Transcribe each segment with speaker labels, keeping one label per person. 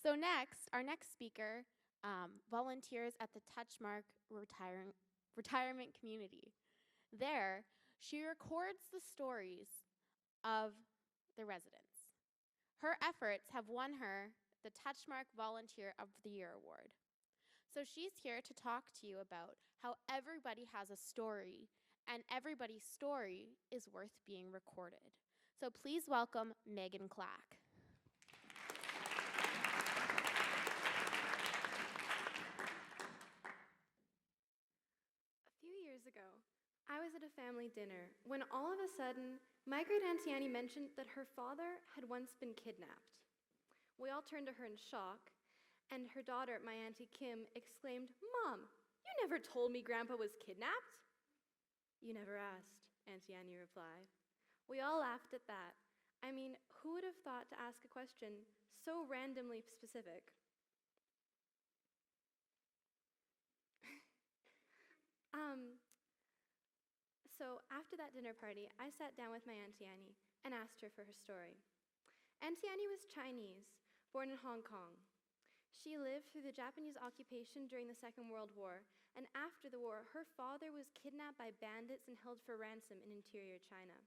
Speaker 1: So next, our next speaker volunteers at the Touchmark retirement community. There, she records the stories of the residents. Her efforts have won her the Touchmark Volunteer of the Year award. So she's here to talk to you about how everybody has a story, and everybody's story is worth being recorded. So please welcome Megan Klak.
Speaker 2: A few years ago, I was at a family dinner when all of a sudden, my great Auntie Annie mentioned that her father had once been kidnapped. We all turned to her in shock, and her daughter, my Auntie Kim, exclaimed, "Mom, you never told me Grandpa was kidnapped." "You never asked," Auntie Annie replied. We all laughed at that. I mean, who would have thought to ask a question so randomly specific? So after that dinner party, I sat down with my Auntie Annie and asked her for her story. Auntie Annie was Chinese, born in Hong Kong. She lived through the Japanese occupation during the Second World War, and after the war, her father was kidnapped by bandits and held for ransom in interior China.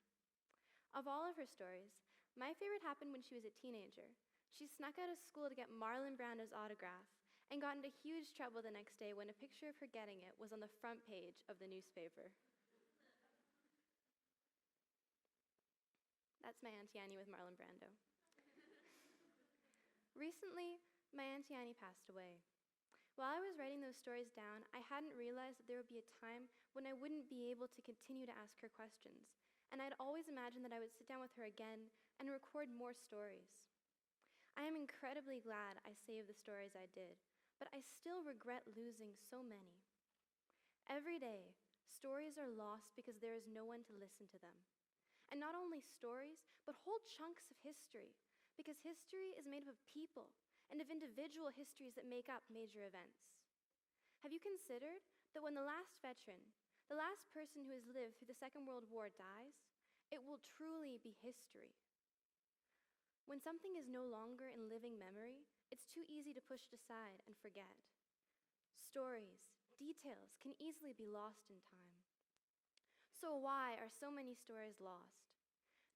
Speaker 2: Of all of her stories, my favorite happened when she was a teenager. She snuck out of school to get Marlon Brando's autograph and got into huge trouble the next day when a picture of her getting it was on the front page of the newspaper. That's my Auntie Annie with Marlon Brando. Recently, my Auntie Annie passed away. While I was writing those stories down, I hadn't realized that there would be a time when I wouldn't be able to continue to ask her questions, and I'd always imagined that I would sit down with her again and record more stories. I am incredibly glad I saved the stories I did, but I still regret losing so many. Every day, stories are lost because there is no one to listen to them. And not only stories, but whole chunks of history, because history is made up of people and of individual histories that make up major events. Have you considered that when the last veteran, the last person who has lived through the Second World War dies, it will truly be history? When something is no longer in living memory, it's too easy to push it aside and forget. Stories, details can easily be lost in time. So why are so many stories lost?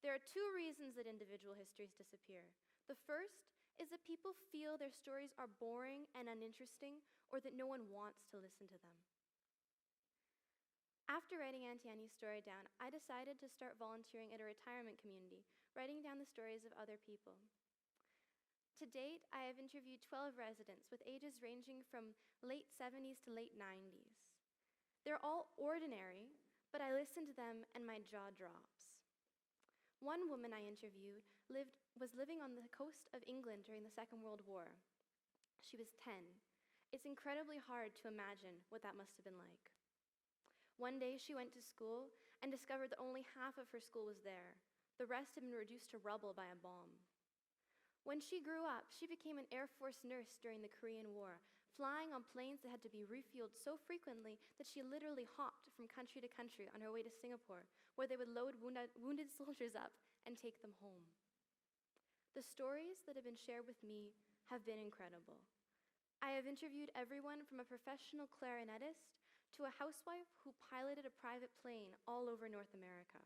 Speaker 2: There are two reasons that individual histories disappear. The first is that people feel their stories are boring and uninteresting, or that no one wants to listen to them. After writing Auntie Annie's story down, I decided to start volunteering at a retirement community, writing down the stories of other people. To date, I have interviewed 12 residents with ages ranging from late 70s to late 90s. They're all ordinary, but I listen to them and my jaw drops. One woman I interviewed was living on the coast of England during the Second World War. She was 10. It's incredibly hard to imagine what that must have been like. One day she went to school and discovered that only half of her school was there. The rest had been reduced to rubble by a bomb. When she grew up, she became an Air Force nurse during the Korean War, flying on planes that had to be refueled so frequently that she literally hopped from country to country on her way to Singapore, where they would load wounded soldiers up and take them home. The stories that have been shared with me have been incredible. I have interviewed everyone from a professional clarinetist to a housewife who piloted a private plane all over North America.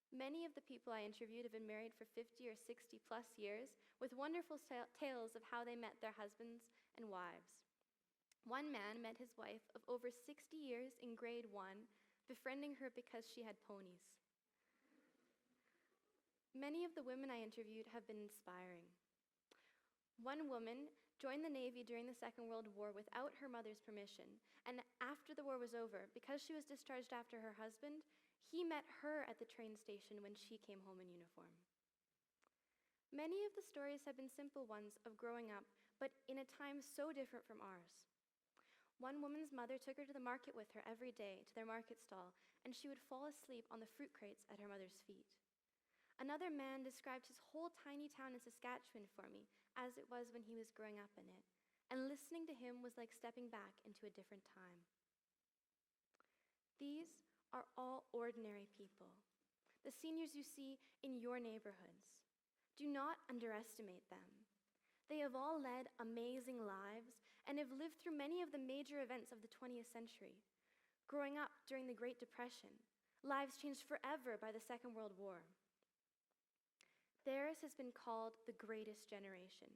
Speaker 2: Many of the people I interviewed have been married for 50 or 60 plus years, with wonderful tales of how they met their husbands and wives. One man met his wife of over 60 years in grade 1, befriending her because she had ponies. Many of the women I interviewed have been inspiring. One woman joined the Navy during the Second World War without her mother's permission, and after the war was over, because she was discharged after her husband, he met her at the train station when she came home in uniform. Many of the stories have been simple ones of growing up, but in a time so different from ours. One woman's mother took her to the market with her every day, to their market stall, and she would fall asleep on the fruit crates at her mother's feet. Another man described his whole tiny town in Saskatchewan for me, as it was when he was growing up in it, and listening to him was like stepping back into a different time. These are all ordinary people, the seniors you see in your neighborhoods. Do not underestimate them. They have all led amazing lives and have lived through many of the major events of the 20th century. Growing up during the Great Depression, lives changed forever by the Second World War. Theirs has been called the greatest generation.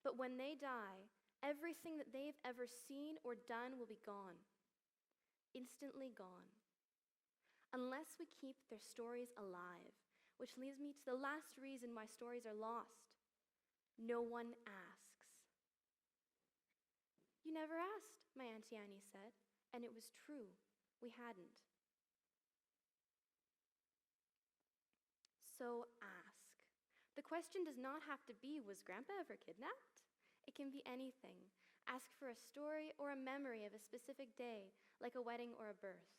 Speaker 2: But when they die, everything that they've ever seen or done will be gone. Instantly gone. Unless we keep their stories alive, which leads me to the last reason why stories are lost. No one asks. You never asked, my Auntie Annie said, and it was true. We hadn't. So ask. The question does not have to be, was Grandpa ever kidnapped? It can be anything. Ask for a story or a memory of a specific day, like a wedding or a birth.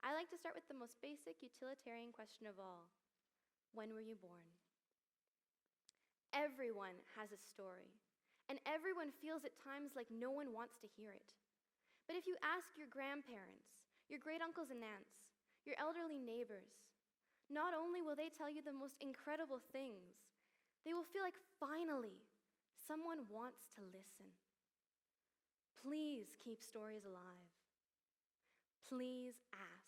Speaker 2: I like to start with the most basic utilitarian question of all. When were you born? Everyone has a story, and everyone feels at times like no one wants to hear it. But if you ask your grandparents, your great-uncles and aunts, your elderly neighbors, not only will they tell you the most incredible things, they will feel like finally someone wants to listen. Please keep stories alive. Please ask.